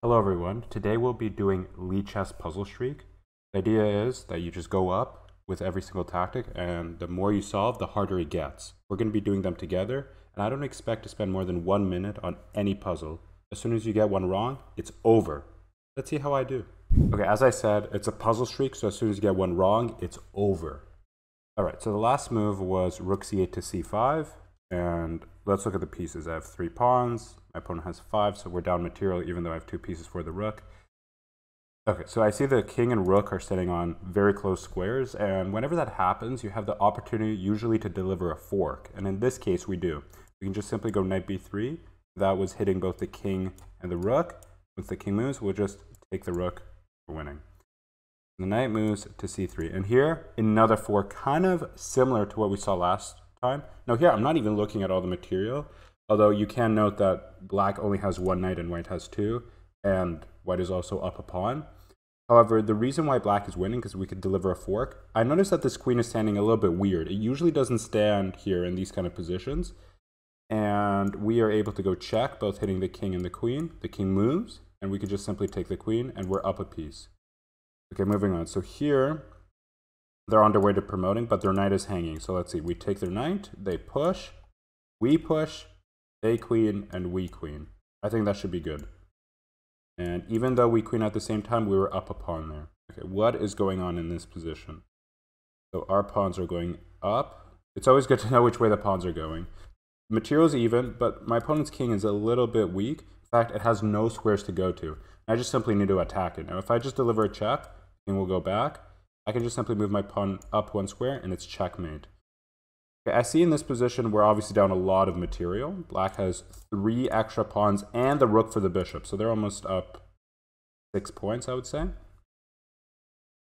Hello everyone, today we'll be doing Lichess Puzzle Streak. The idea is that you just go up with every single tactic, and the more you solve, the harder it gets. We're going to be doing them together, and I don't expect to spend more than 1 minute on any puzzle. As soon as you get one wrong, it's over. Let's see how I do. Okay, as I said, it's a puzzle streak, so as soon as you get one wrong, it's over. Alright, so the last move was rook c8 to c5, and let's look at the pieces. I have 3 pawns. My opponent has 5, so we're down material even though I have 2 pieces for the rook. Okay, so I see the king and rook are sitting on very close squares, and whenever that happens, you have the opportunity usually to deliver a fork, and in this case we do. We can just simply go knight b3. That was hitting both the king and the rook. Once the king moves, we'll just take the rook for winning. The knight moves to c3, and here, another fork, kind of similar to what we saw last time. Now here, I'm not even looking at all the material, although you can note that black only has 1 knight and white has 2, and white is also up a pawn. However, the reason why black is winning, because we could deliver a fork, I noticed that this queen is standing a little bit weird. It usually doesn't stand here in these kind of positions, and we are able to go check, both hitting the king and the queen. The king moves, and we could just simply take the queen, and we're up a piece. Okay, moving on. So here, they're on their way to promoting, but their knight is hanging. So let's see, we take their knight, they push, they queen, and we queen. I think that should be good. And even though we queen at the same time, we were up a pawn there. Okay, what is going on in this position? So our pawns are going up. It's always good to know which way the pawns are going. Material's even, but my opponent's king is a little bit weak. In fact, it has no squares to go to. I just simply need to attack it. Now, if I just deliver a check, king will go back. I can just simply move my pawn up 1 square, and it's checkmate. Okay, I see in this position we're obviously down a lot of material. Black has 3 extra pawns and the rook for the bishop, so they're almost up 6 points, I would say.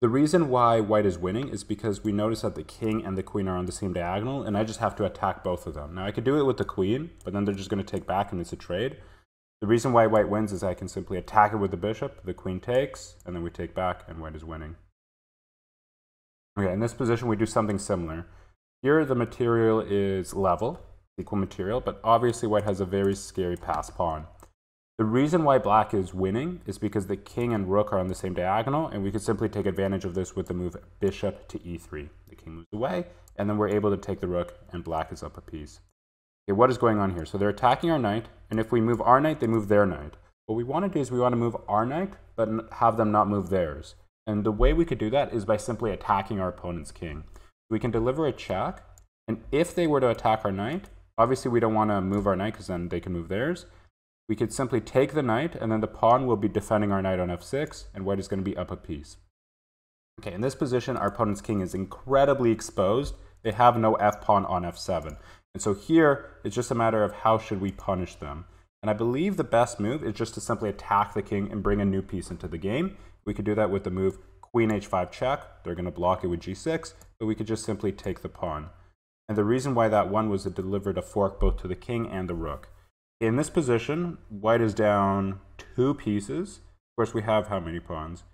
The reason why white is winning is because we notice that the king and the queen are on the same diagonal, and I just have to attack both of them. Now, I could do it with the queen, but then they're just going to take back, and it's a trade. The reason why white wins is I can simply attack it with the bishop, the queen takes, and then we take back, and white is winning. Okay, in this position, we do something similar. Here, the material is level, equal material, but obviously white has a very scary pass pawn. The reason why black is winning is because the king and rook are on the same diagonal, and we could simply take advantage of this with the move bishop to e3. The king moves away, and then we're able to take the rook, and black is up a piece. Okay, what is going on here? So they're attacking our knight, and if we move our knight, they move their knight. What we want to do is we want to move our knight, but have them not move theirs. And the way we could do that is by simply attacking our opponent's king. We can deliver a check, and if they were to attack our knight, obviously we don't want to move our knight because then they can move theirs. We could simply take the knight, and then the pawn will be defending our knight on f6, and white is going to be up a piece. Okay, in this position, our opponent's king is incredibly exposed. They have no f-pawn on f7. And so here, it's just a matter of how should we punish them. And I believe the best move is just to simply attack the king and bring a new piece into the game. We could do that with the move queen h5 check. They're going to block it with g6, but we could just simply take the pawn. And the reason why that won was it delivered a fork both to the king and the rook. In this position, white is down 2 pieces. Of course, we have how many pawns?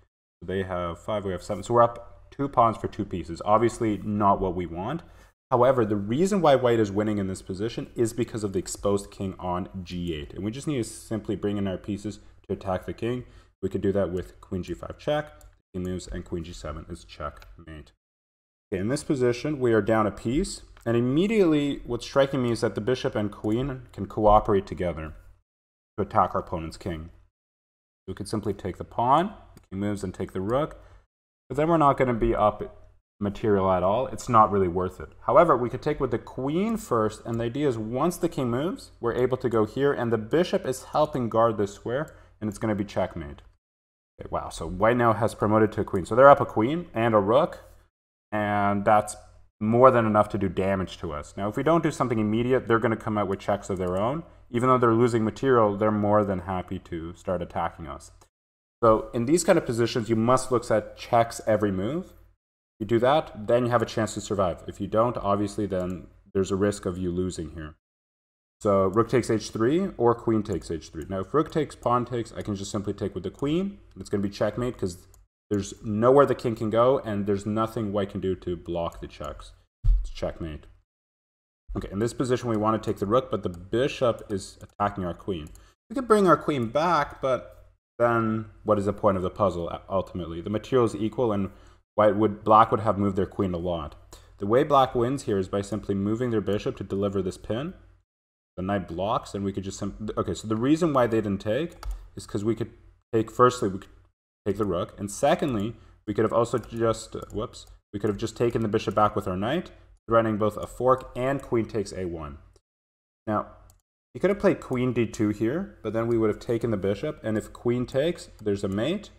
So they have 5, we have 7. So we're up 2 pawns for 2 pieces. Obviously, not what we want. However, the reason why white is winning in this position is because of the exposed king on g8. And we just need to simply bring in our pieces to attack the king. We could do that with queen g5 check, king moves, and queen g7 is checkmate. Okay, in this position, we are down a piece. And immediately, what's striking me is that the bishop and queen can cooperate together to attack our opponent's king. We could simply take the pawn, the king moves, and take the rook. But then we're not going to be up material at all. It's not really worth it. However, we could take with the queen first, and the idea is once the king moves, we're able to go here, and the bishop is helping guard this square, and it's going to be checkmate. Okay, wow, so white now has promoted to a queen. So they're up a queen and a rook, and that's more than enough to do damage to us. Now, if we don't do something immediate, they're going to come out with checks of their own. Even though they're losing material, they're more than happy to start attacking us. So in these kind of positions, you must look at checks every move. You do that, then you have a chance to survive. If you don't, obviously, then there's a risk of you losing here. So rook takes h3 or queen takes h3. Now, if rook takes, pawn takes, I can just simply take with the queen. It's going to be checkmate because there's nowhere the king can go, and there's nothing white can do to block the checks. It's checkmate. Okay, in this position, we want to take the rook, but the bishop is attacking our queen. We could bring our queen back, but then what is the point of the puzzle ultimately? The material is equal, and black would have moved their queen a lot. The way black wins here is by simply moving their bishop to deliver this pin. The knight blocks, and we could just okay, so the reason why they didn't take is because we could take, firstly, we could take the rook, and secondly, we could have also just, we could have just taken the bishop back with our knight, threatening both a fork and queen takes a1. Now, you could have played queen d2 here, but then we would have taken the bishop, and if queen takes, there's a mate.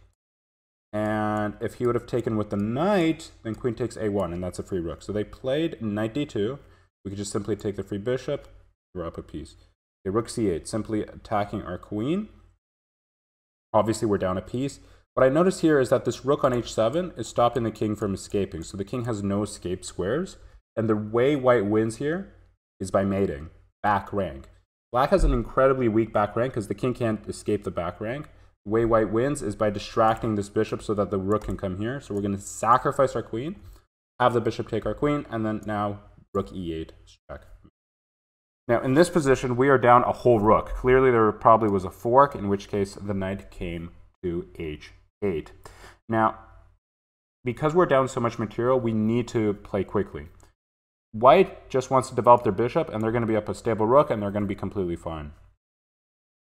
And if he would have taken with the knight, then queen takes a1, and that's a free rook. So they played knight d2. We could just simply take the free bishop, throw up a piece. Okay, rook c8, simply attacking our queen. Obviously, we're down a piece. What I notice here is that this rook on h7 is stopping the king from escaping. So the king has no escape squares. And the way white wins here is by mating, back rank. Black has an incredibly weak back rank because the king can't escape the back rank. The way white wins is by distracting this bishop so that the rook can come here. So we're going to sacrifice our queen, have the bishop take our queen, and then now rook e8, check. Now in this position, we are down a whole rook. Clearly there probably was a fork, in which case the knight came to h8. Now, because we're down so much material, we need to play quickly. White just wants to develop their bishop, and they're going to be up a stable rook, and they're going to be completely fine.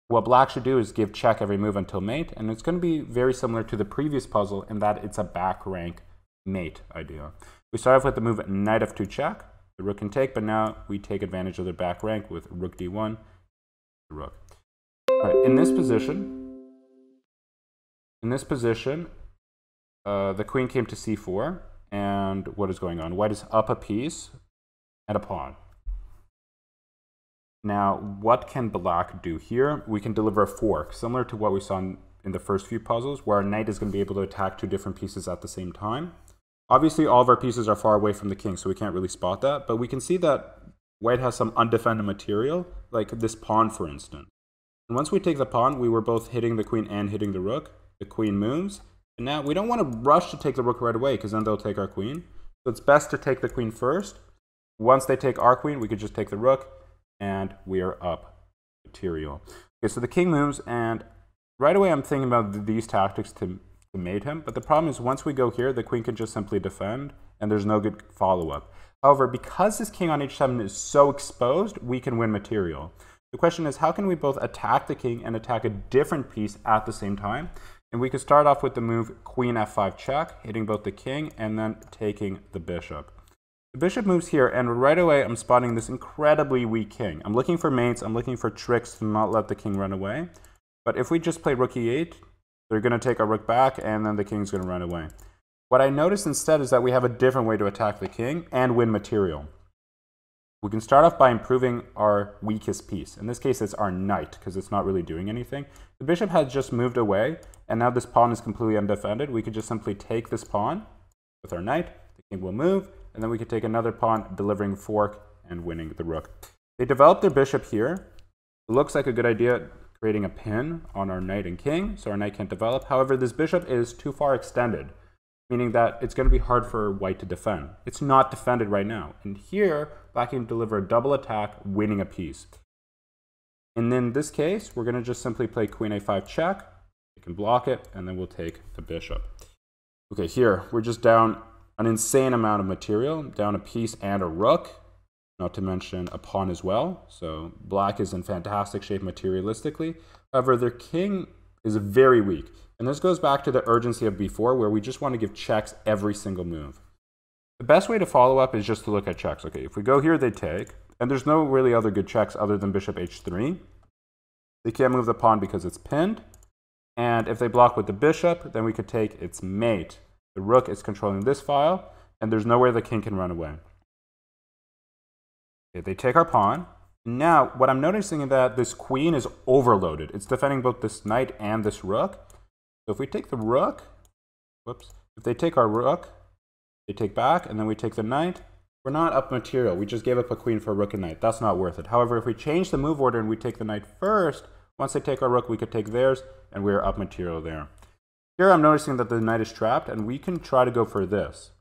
What black should do is give check every move until mate, and it's going to be very similar to the previous puzzle in that it's a back rank mate idea. We start off with the move knight f2 check. The rook can take, but now we take advantage of their back rank with rook d1, the rook. All right, in this position, the queen came to c4, and what is going on? White is up a piece and a pawn. Now, what can black do here? We can deliver a fork, similar to what we saw in the first few puzzles, where our knight is going to be able to attack two different pieces at the same time. Obviously, all of our pieces are far away from the king, so we can't really spot that, but we can see that white has some undefended material, like this pawn, for instance. And once we take the pawn, we were both hitting the queen and hitting the rook. The queen moves, and now we don't want to rush to take the rook right away, because then they'll take our queen. So it's best to take the queen first. Once they take our queen, we could just take the rook, and we are up material. Okay, so the king moves, and right away I'm thinking about these tactics to mate him, but the problem is once we go here, the queen can just simply defend, and there's no good follow-up. However, because this king on h7 is so exposed, we can win material. The question is, how can we both attack the king and attack a different piece at the same time? And we could start off with the move queen f5 check, hitting both the king and then taking the bishop. The bishop moves here, and right away I'm spotting this incredibly weak king. I'm looking for mates, I'm looking for tricks to not let the king run away. But if we just play rook e8, they're going to take our rook back, and then the king's going to run away. What I noticed instead is that we have a different way to attack the king and win material. We can start off by improving our weakest piece. In this case, it's our knight, because it's not really doing anything. The bishop has just moved away, and now this pawn is completely undefended. We could just simply take this pawn with our knight. The king will move, and then we could take another pawn, delivering fork and winning the rook. They developed their bishop here. It looks like a good idea, creating a pin on our knight and king, so our knight can't develop. However, this bishop is too far extended, meaning that it's going to be hard for white to defend. It's not defended right now. And here, black can deliver a double attack, winning a piece. And in this case, we're going to just simply play queen a5 check. We can block it, and then we'll take the bishop. Okay, here, we're just down an insane amount of material, down a piece and a rook, not to mention a pawn as well. So black is in fantastic shape materialistically. However, their king is very weak. And this goes back to the urgency of before, where we just want to give checks every single move. The best way to follow up is just to look at checks. Okay, if we go here, they take. And there's no really other good checks other than bishop h3. They can't move the pawn because it's pinned. And if they block with the bishop, then we could take its mate. The rook is controlling this file, and there's nowhere the king can run away. Okay, they take our pawn. Now, what I'm noticing is that this queen is overloaded. It's defending both this knight and this rook. So if we take the rook, if they take our rook, they take back, and then we take the knight, we're not up material. We just gave up a queen for a rook and knight. That's not worth it. However, if we change the move order and we take the knight first, once they take our rook, we could take theirs, and we're up material there. Here I'm noticing that the knight is trapped, and we can try to go for this.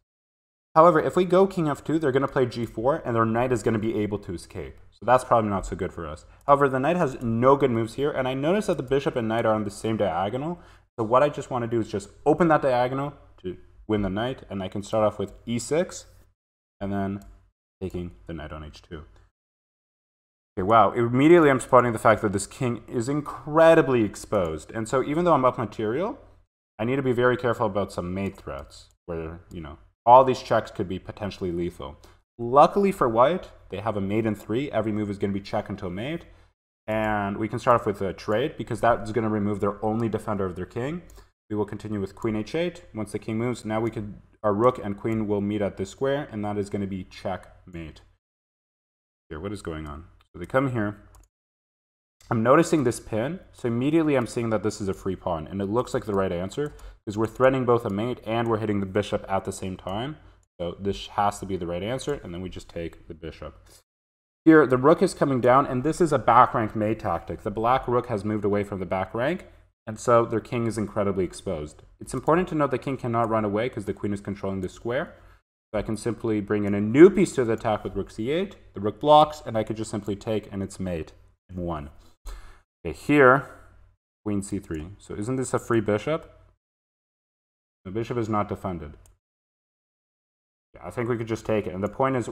However, if we go king f2, they're going to play g4, and their knight is going to be able to escape. So that's probably not so good for us. However, the knight has no good moves here, and I notice that the bishop and knight are on the same diagonal. So what I just want to do is just open that diagonal to win the knight, and I can start off with e6, and then taking the knight on h2. Okay, wow, immediately I'm spotting the fact that this king is incredibly exposed. And so even though I'm up material, I need to be very careful about some mate threats, where, you know, all these checks could be potentially lethal. Luckily for white, they have a mate in 3. Every move is going to be check until mate. And we can start off with a trade, because that is going to remove their only defender of their king. We will continue with queen h8. Once the king moves, now our rook and queen will meet at this square, and that is going to be checkmate. Here, what is going on? So they come here. I'm noticing this pin, so immediately I'm seeing that this is a free pawn, and it looks like the right answer, because we're threatening both a mate and we're hitting the bishop at the same time. So this has to be the right answer, and then we just take the bishop. Here, the rook is coming down, and this is a back rank mate tactic. The black rook has moved away from the back rank, and so their king is incredibly exposed. It's important to note the king cannot run away because the queen is controlling the square. So I can simply bring in a new piece to the attack with rook c8. The rook blocks, and I could just simply take, and it's mate in 1. Okay, here, queen c3. So isn't this a free bishop? The bishop is not defended. Yeah, I think we could just take it. And the point is,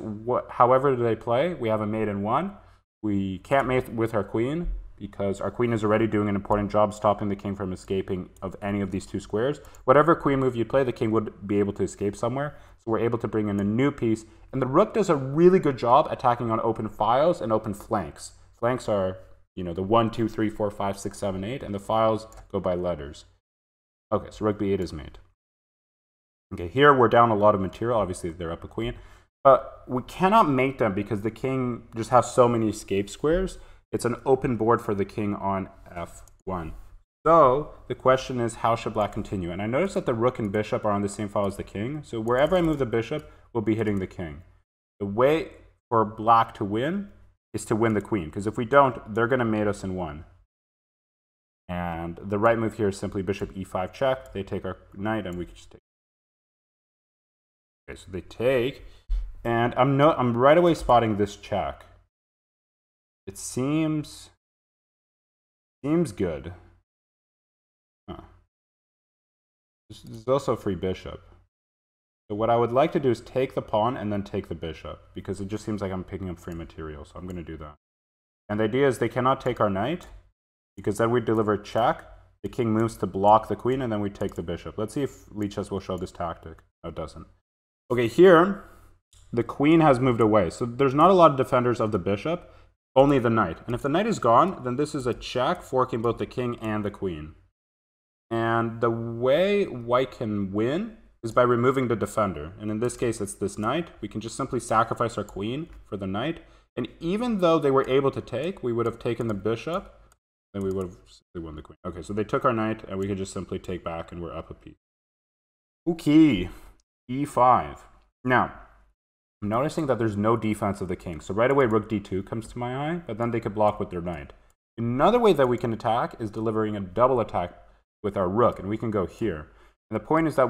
however they play, we have a mate in 1. We can't mate with our queen, because our queen is already doing an important job stopping the king from escaping of any of these 2 squares. Whatever queen move you play, the king would be able to escape somewhere. So we're able to bring in a new piece. And the rook does a really good job attacking on open files and open flanks. Flanks are, you know, the 1, 2, 3, 4, 5, 6, 7, 8, and the files go by letters. Okay, so rook b8 is mate. Okay, here we're down a lot of material. Obviously, they're up a queen. But we cannot mate them because the king just has so many escape squares. It's an open board for the king on f1. So the question is, how should black continue? And I notice that the rook and bishop are on the same file as the king. So wherever I move the bishop, we'll be hitting the king. The way for black to win is to win the queen, because if we don't, they're going to mate us in 1. And the right move here is simply bishop e5 check. They take our knight, and we can just take. Okay, so they take, and I'm right away spotting this check. It seems good. Huh. This is also a free bishop. So what I would like to do is take the pawn and then take the bishop, because it just seems like I'm picking up free material, so I'm going to do that. And the idea is they cannot take our knight, because then we deliver a check. The king moves to block the queen, and then we take the bishop. Let's see if Lichess will show this tactic. No, it doesn't. Okay, here, the queen has moved away. So there's not a lot of defenders of the bishop, only the knight. And if the knight is gone, then this is a check, forking both the king and the queen. And the way white can win is by removing the defender. And in this case, it's this knight. We can just simply sacrifice our queen for the knight. And even though they were able to take, we would have taken the bishop, then we would have simply won the queen. Okay, so they took our knight, and we could just simply take back, and we're up a piece. Okay, e5. Now, I'm noticing that there's no defense of the king. So right away, rook d2 comes to my eye, but then they could block with their knight. Another way that we can attack is delivering a double attack with our rook, and we can go here. And the point is that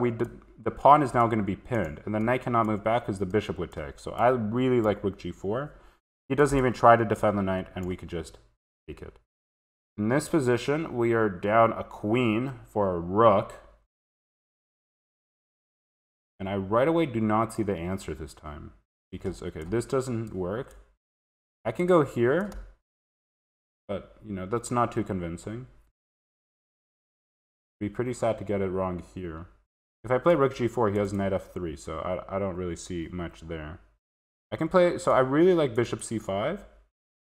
the pawn is now going to be pinned, and the knight cannot move back because the bishop would take. So I really like rook g4. He doesn't even try to defend the knight, and we could just take it. In this position, we are down a queen for a rook. And I right away do not see the answer this time. Because, okay, this doesn't work. I can go here, but, you know, that's not too convincing. It'd be pretty sad to get it wrong here. If I play rook g4, he has knight f3, so I don't really see much there. I can play, so I really like bishop c5.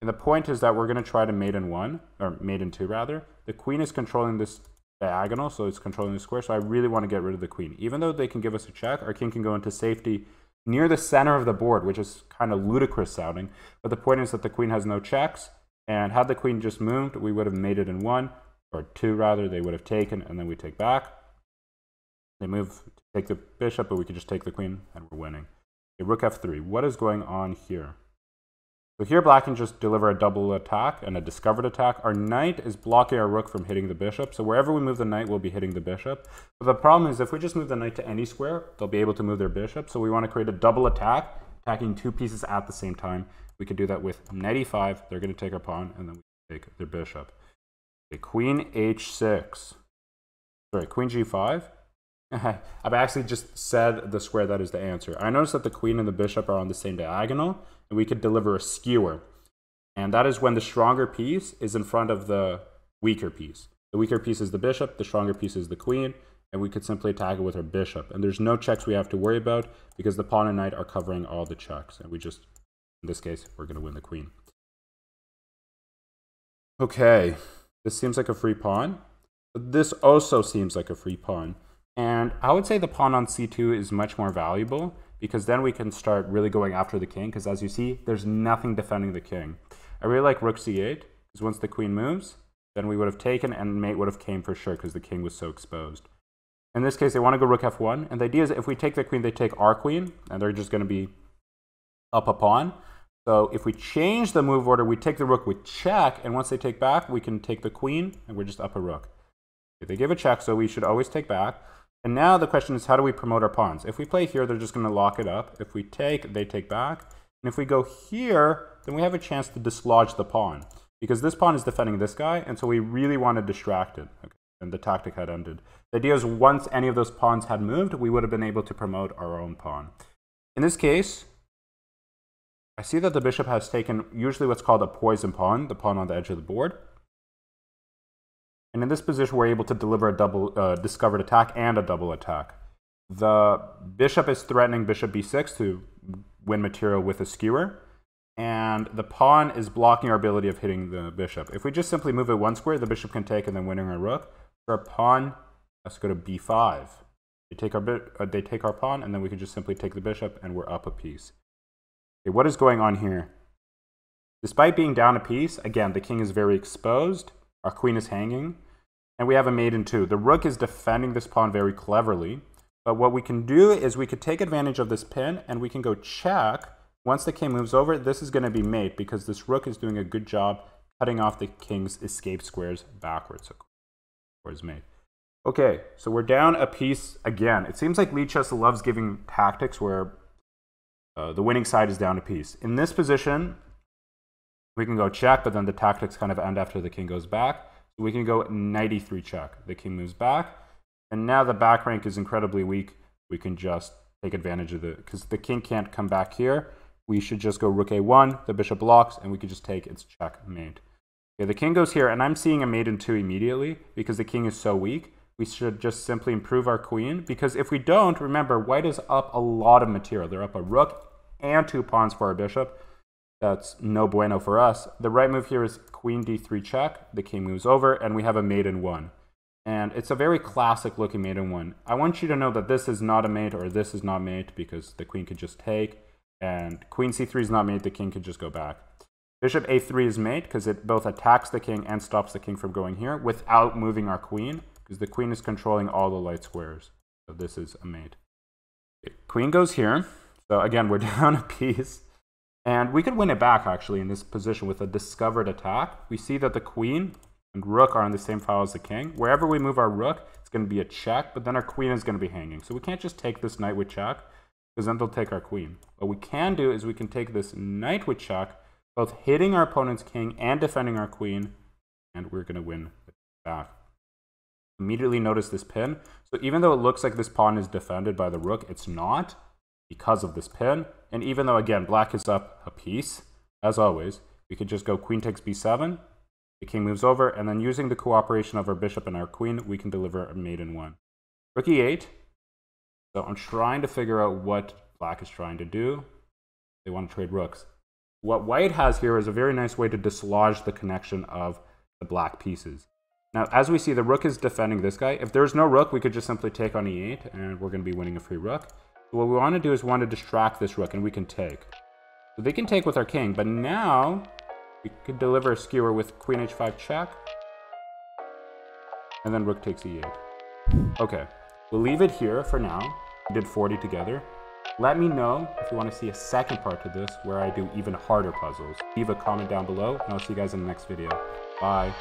And the point is that we're going to try to mate in 1, or mate in 2 rather. The queen is controlling this diagonal, so it's controlling the square, so I really want to get rid of the queen. Even though they can give us a check, our king can go into safety near the center of the board, which is kind of ludicrous sounding. But the point is that the queen has no checks, and had the queen just moved, we would have mated in 1, or 2 rather, they would have taken, and then we take back. They move to take the bishop, but we could just take the queen, and we're winning. Okay, rook f3. What is going on here? So here black can just deliver a double attack and a discovered attack. Our knight is blocking our rook from hitting the bishop. So wherever we move the knight, we'll be hitting the bishop. But the problem is if we just move the knight to any square, they'll be able to move their bishop. So we want to create a double attack, attacking 2 pieces at the same time. We could do that with knight e5. They're going to take our pawn, and then we take their bishop. Okay, queen h6. Sorry, queen g5. I've actually just said the square that is the answer. I noticed that the queen and the bishop are on the same diagonal, and we could deliver a skewer. And that is when the stronger piece is in front of the weaker piece. The weaker piece is the bishop, the stronger piece is the queen, and we could simply attack it with our bishop. And there's no checks we have to worry about because the pawn and knight are covering all the checks. And we just, in this case, we're going to win the queen. Okay, this seems like a free pawn. But this also seems like a free pawn. And I would say the pawn on c2 is much more valuable because then we can start really going after the king because as you see, there's nothing defending the king. I really like rook c8 because once the queen moves, then we would have taken and mate would have came for sure because the king was so exposed. In this case, they want to go rook f1. And the idea is if we take the queen, they take our queen and they're just going to be up a pawn. So if we change the move order, we take the rook with check. And once they take back, we can take the queen and we're just up a rook. If they give a check, so we should always take back. And now the question is, how do we promote our pawns? If we play here, they're just going to lock it up. If we take, they take back. And if we go here, then we have a chance to dislodge the pawn. Because this pawn is defending this guy, and so we really want to distract it. Okay. And the tactic had ended. The idea is once any of those pawns had moved, we would have been able to promote our own pawn. In this case, I see that the bishop has taken usually what's called a poison pawn, the pawn on the edge of the board. And in this position, we're able to deliver a double discovered attack and a double attack. The bishop is threatening bishop b6 to win material with a skewer. And the pawn is blocking our ability of hitting the bishop. If we just simply move it one square, the bishop can take and then winning our rook. So our pawn has to go to b5. They take our pawn, and then we can just simply take the bishop, and we're up a piece. Okay, what is going on here? Despite being down a piece, again, the king is very exposed. Our queen is hanging. And we have a mate in 2. The rook is defending this pawn very cleverly. But what we can do is we could take advantage of this pin, and we can go check. Once the king moves over, this is going to be mate because this rook is doing a good job cutting off the king's escape squares backwards. So squares mate. Okay, so we're down a piece again. It seems like Lead Chess loves giving tactics where the winning side is down a piece. In this position, we can go check, but then the tactics kind of end after the king goes back. So we can go knight e3 check. The king moves back, and now the back rank is incredibly weak. We can just take advantage of it because the king can't come back here. We should just go rook a1, the bishop blocks, and we could just take its checkmate. Okay, the king goes here, and I'm seeing a mate in 2 immediately because the king is so weak. We should just simply improve our queen because if we don't, remember, white is up a lot of material. They're up a rook and 2 pawns for our bishop. That's no bueno for us. The right move here is queen d3 check. The king moves over, and we have a mate in 1. And it's a very classic looking mate in 1. I want you to know that this is not a mate or this is not mate because the queen could just take. And queen c3 is not mate, the king could just go back. Bishop a3 is mate because it both attacks the king and stops the king from going here without moving our queen because the queen is controlling all the light squares. So this is a mate. Okay, queen goes here. So again, we're down a piece. And we could win it back actually in this position with a discovered attack. We see that the queen and rook are on the same file as the king. Wherever we move our rook, it's going to be a check, but then our queen is going to be hanging. So we can't just take this knight with check because then they'll take our queen. What we can do is we can take this knight with check, both hitting our opponent's king and defending our queen, and we're going to win it back. Immediately notice this pin. So even though it looks like this pawn is defended by the rook, it's not because of this pin. And even though, again, black is up a piece, as always, we could just go queen takes b7, the king moves over, and then using the cooperation of our bishop and our queen, we can deliver a mate in 1. Rook e8. So I'm trying to figure out what black is trying to do. They want to trade rooks. What white has here is a very nice way to dislodge the connection of the black pieces. Now, as we see, the rook is defending this guy. If there's no rook, we could just simply take on e8, and we're going to be winning a free rook. So what we want to do is we want to distract this rook, and we can take. So they can take with our king, but now we could deliver a skewer with queen h5 check, and then rook takes e8. Okay, we'll leave it here for now. We did 40 together. Let me know if you want to see a second part to this where I do even harder puzzles. Leave a comment down below, and I'll see you guys in the next video. Bye.